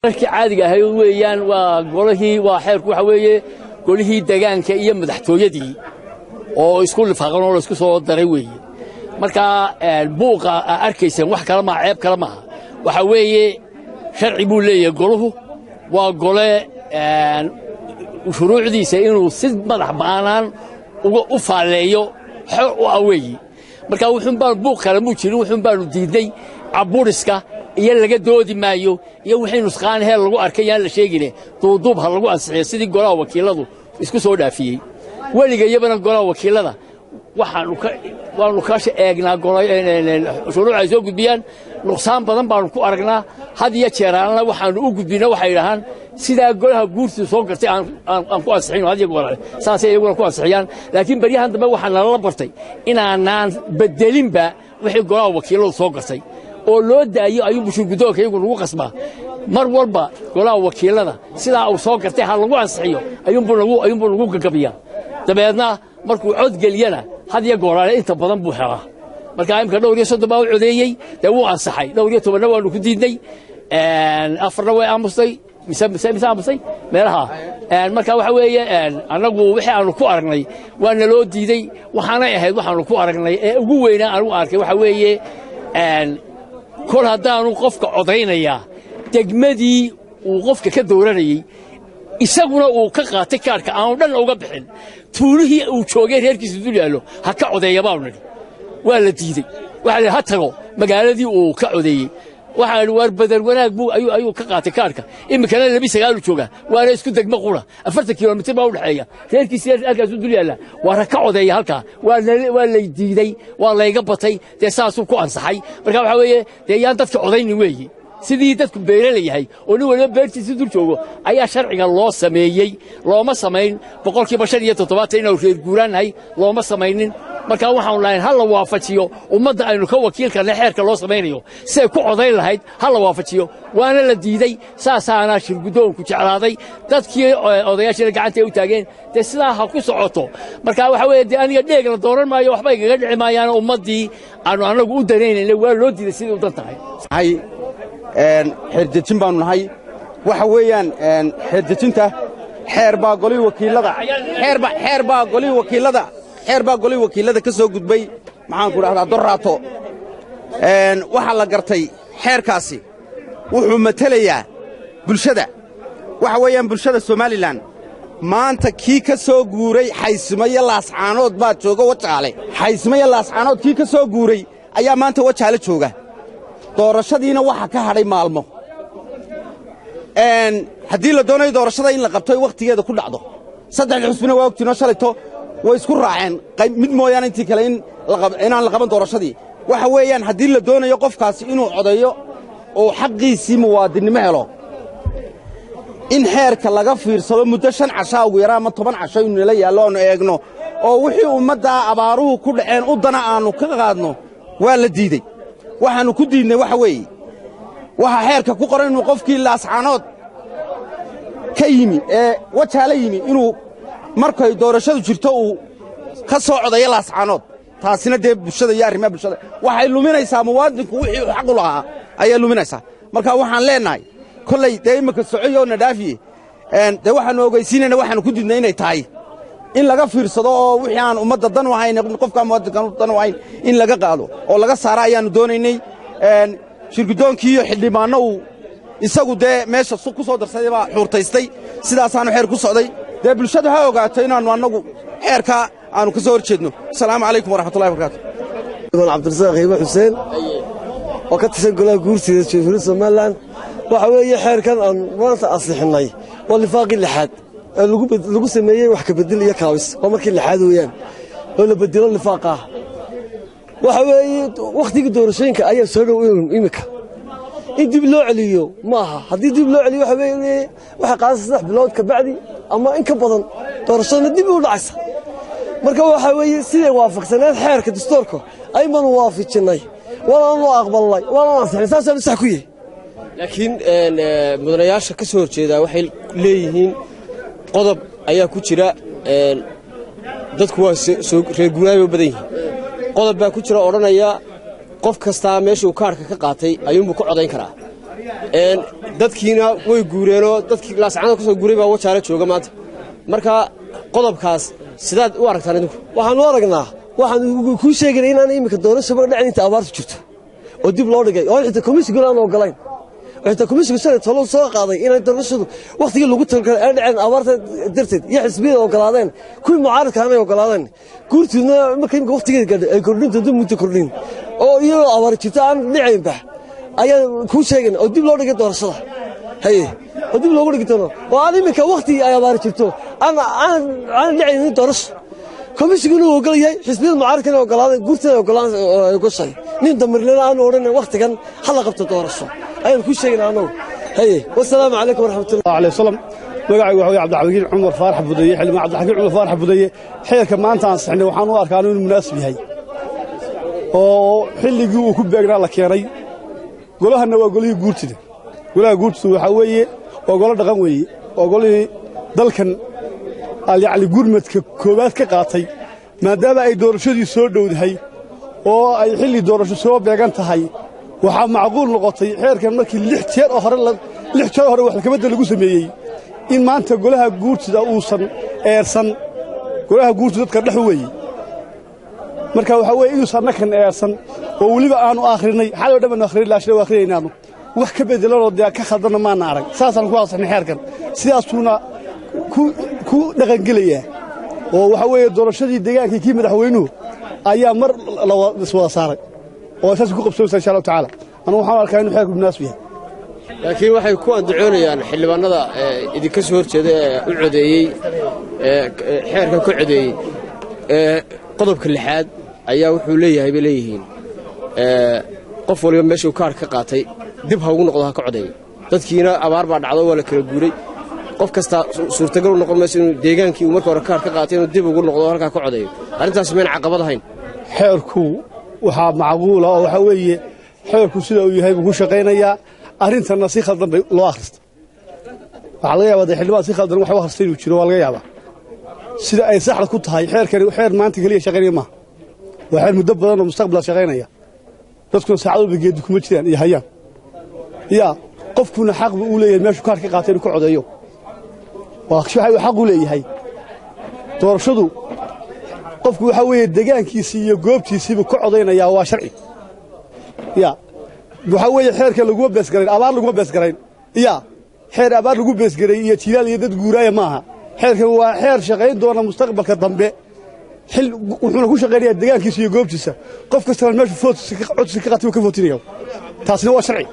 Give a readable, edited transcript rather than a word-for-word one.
markii caadiga ahay weeyaan waa golihii waa xeerku waxa weeye golihii deegaanka iyo madaxtooyadii oo isku lifaaqan oo isku soo daray weeye marka buuqa arkaysan wax kala ma ceeb kala ma waxa weeye sharci buu leeyahay goluhu waa gole shuruucdiisa inuu si madax bannaan u faaleeyo xor u aweeyay marka wuxuu baan buuq kala mu jirin wuxuu baan diiday caburiska iyo laga doodi maayo iyo wixii nusqaan heer lagu arkay yaan la sheegine duuduub ha lagu ansixiyo sidii golaha wakiiladu isku soo dhaafiyay waliga iyabana golaha wakiilada waanu ka eegnaa shuruucay soo gudbiyaan nuqsaan badan baanu ku aragnaa had iyo jeeraanna waxaanu u gudbinaa waxay yidhaahaan sidaa golaha guurtiisu soo gartay aan ku ansixino had iyo goor saasay iyaguna ku ansixiyaan laakiin baryahan dambe waxaa nalala bartay inaanaan bedelinba wixii golaha wakiiladu soo gartay oo loo daayo ayuu bulshada guddoonka iyagu lagu qasbaa mar walba golaha wakiilada sidaa uu soo gartay ha lagu ansixiyo ayuunbuu lagu gagabiyaa dabeedna markuu cod geliyana had iyo gooraale inta badan buu helaa marka imka dhowr iyo 30 baa u codeeyey dee wuu ansaxay dhowr iyo 10 waanu ku diidnay afarna way aamusay mise aamusay meelaha marka waxa weeye annagu wixii aanu ku aragnay waana loo diiday waxaanay ahayd waxaanu ku aragnay ee ugu weynaa aanu arkay waxa weeye kol haddaanu qofka codaynaya degmadii uu qofka ka dooranayay isaguna uu ka qaatay kaarka aanu dhan uga bixin tuulihii uu joogay reerkiisa dul yaallo ha ka codeeya baanu nidhi waa la diiday waxa la ha tago magaaladii uu ka codeeyey waxaan war badal wanaag buu ayuu ka qaatay kaarka imikana 29 jooga waana isku degmo qura 40 kilomitir baa u dhaxeeya reerkiisa halkaas dul yaalla waa ka codeeya halka waa la diiday waa la iga batay de saasuu ku ansaxay marka waxa weeye de yaan dadka codayni weeyii sidii dadku beeraleeyahay oo nin waliba beertiisa dul joogo ayaa sharciga loo sameeyay looma sameyn boqolkiiba 75 inuu reer guuraanahay looma sameeynin marka waxaan lahayn hal la waafajiyo ummadda aynu ka wakiilka xeerka loo sameeyo si ay ku codayn lahayd hal la waafajiyo waana la diiday saasaana shir guddoonku jeclaaday dadkii odayaashii gacanta u taageen de sidaa ha ku socoto marka waxa weeye de aniga dheeg la dooran maayo waxba igaga dhici maayaan ummadii aanu anagu u dareynayna waa loo diiday sidii u dantahay xeerjejin baanu nahay waxa weeyaan xeerjejinta xeer baa golihii wakiilada ka soo gudbay maxaan ku dhahdaa dorraato waxa la gartay xeerkaasi wuxuu matelayaa bulshada waxa weeyaan bulshada Soomaaliland maanta kii ka soo guuray xaysmayo laascaanood baa jooga wajaale xaysmayo laascaanood kii ka soo guuray ayaa maanta wajaale jooga doorashadiina waxa ka hadhay maalmo haddii la doonayo doorashada in la qabto waqtigeeda ku dhacdo saddex xusbina waa ogtiinoo shalayto way isku raaceen mid mooyaan intii kale inaan la qaban doorashadii waxa weeyaan haddii la doonayo qofkaasi inuu codeeyo oo xaqiisii muwaadinimo helo in xeerka laga fiirsado muddo 5 casho ugu yaraa ama 10 casho inuu la yaalo oo eegno oo wixii ummadda abaaruhu ku dhaceen u dana aanu ka qaadno waa la diiday waxaanu ku diidnay waxa weeye waxa xeerka ku qoran inuu qofkii laascaanood ka yimi ee wajaale yimi inuu markay doorashadu jirto uu ka soo codeeyo laascaanood taasina dee bulshada iyo arrimaha bulshada waxay luminaysaa muwaadinku wixii uu xaq u lahaa ayay luminaysaa marka waxaan leenahay kolley dee imika socoyo na dhaafiye dee waxaanu ogeysiinayna waxaanu ku diidnay inay tahay in laga fiirsado oo wixii aan ummadda dan u ahayn qofka muwaadinka dan u ahayn in laga qaado oo laga saaro ayaanu doonaynay shirgudoonkii iyo xildhibaanno uu isagu dee meesha ku soo darsaday baa xuurtaystay sidaasaanu xeer ku socday dee bulshadu ha ogaato inaannu annagu xeerka aanu ka soo hor jeedno asalaamu calaykum waraxmatullahi wabarakaatu cabdirasaaq qiimo xuseen oo ka tirsan golaha guurtida jamhuuriyadda Soomaaliland waxa weeye xeerkan aan maanta ansixinay waa lifaaqii lixaad lagu sameeyay wax ka bedel iyo kaawis oo markii lixaad weeyaan oo la bedelo lifaaqa waxa weeye waqtigii doorashooyinka ayaa soo dhow imika in dib loo celiyo maaha haddii dib loo celiyo waxa weeye waxa qaadaysa 3 bilood ka bacdi ama in ka badan doorashada dib u dhacaysa marka waxa weeye sidee waafaqsaneed xeerka dastuurka ay man waafajinay walaanu aqbalnay walaanu ansixinay sax ku yahay laakiin mudanayaasha ka soo horjeeda waxay leeyihiin qodob ayaa ku jira dadku waa reer guuraayo badan yihiin qodob baa ku jira oranaya qof kasta meesha uu kaarka ka qaatay ayuu ku codayn karaa dadkiina way guureenoo dadkii laascaanood ka soo guuray baa wajaale jooga maanta marka qodobkaas sidaad u aragtaan idinku waxaan u aragnaa waxaan kuu sheegaynaa inaan iminka doorashaba dhacin inta abaartu jirto oo dib loo dhigay oo xitaa komishiga aan ogolayn xitaa komishiga shalay talo soo qaaday inay doorashadu waqtigii lagu talgalay ay dhaceen abaarta darteed iyo xisbiyada ogolaadeen kuwii mucaaradka aanay ogolaadeen guurtuna markay iminka waqtigeeda gaadhay ay kordhin doonto muddo kordhin oo iyadoo abaar jirto aan dhicaynba ayaan kuu sheegaynaa oo dib loo dhigay doorashada haye oo dib loogu dhigi doono oo aan iminka waqtigii ay abaar jirto aan dhicaynin doorasho komishiga uu ogol yahay xisbiyada mucaaradka inay ogolaadeen guurtana ay ogoshay nin damirlana aan odhanin waqtigan hala qabto doorasho ayaan ku sheegnaa anagu haye wassalaamu calaykum waraxmatullahi alayhi wasallam magacaygu waxa cabdilxakiin cumar faarax budaye xilma cabdilxakiin cumar faarax budaye xeerka maanta aan saxnay waxaan u arkaa inuu munaasib yahay oo xilligii uu ku beegnaa la keenay golahana waa golihii guurtida golaha guurtidu waxa weeye waa golo dhaqan weeye waa golihii dalkan yacni gurmadka koowaad ka qaatay maadaama ay doorashadii soo dhowdahay oo ay xilli doorasho soo beegan tahay waxaa macquul noqotay xeerkan markii 6 jeer hore wax kabadda lagu sameeyey in maanta golaha guurtida uusan eersan golaha guurtida dadka dhex weeye marka waxa weeye inuu sannakan eersan oo waliba aanu akhrinay xal oo dhammaan akhrin laashada waa akhrinaynaa wax ka bedelanoo dee ka khaldana maana arag saasaan ku aasaxnay xeerkan sidaasuna ku dhaqangelaya oo waxa weeye doorashadii deegaankii kii madaxweynuhu ayaa mar la wada saaray oo saas ku qabsooyay insha Allah taala anu waxaan arkaa inuu xeerku munaasib yahay laakiin waxay ku andacoonayaan xildhibaanada idinka soo horjeeda u codeeyay xeerka ku codeeyay qodobka 6 ayaa wuxuu leeyahay bay leeyihiin qof waliba meeshuu kaar ka qaatay dib ha ugu noqdo ha ka codeeyo dadkiina abaar baa dhacdo waa la kala guuray qof kasta suurtagal noqon mayso inuu deegaankii uu marka hore kaar ka qaatay inuu dib ugu noqdo halka ka codeeyo arintaas meen caqabad ahayn xeerku waxa macquul ah oo waxa weeye xeerku sida uu yahay ugu shaqeynaya arintana si khaldan loo akhristo waxa laga yaabaa xildhibaan si khaldan wax u akhristay inuu jiro waa laga yaabaa sida ay saxda ku tahay xeerkani xeer maanta kaliya shaqeynaya ma waa xeer muddo badan oo mustaqbal shaqeynaya dadku saacado bigeed kuma jiraan iyo hayaan qofkuna xaq uu leeyahay meeshu kaar ka qaatay inuu ka codeeyo waxay xaq u leeyahay doorashadu qofku waxa weeye deegaankiisa iyo goobtiisa ka codeynaya waa sharci waxa weeye xeerka lagu beesgaray abaar lagu beesgaray xeer abaar lagu beesgaray iyo jilaal iyo dad guuraaya maaha xeerkan waa xeer shaqeyn doona mustaqbalka dambe wuxuuna ku shaqeynayaa deegaankiisa iyo goobtiisa qof kasta meeshu foot si ka qaatay ka footinayo taasina waa sharci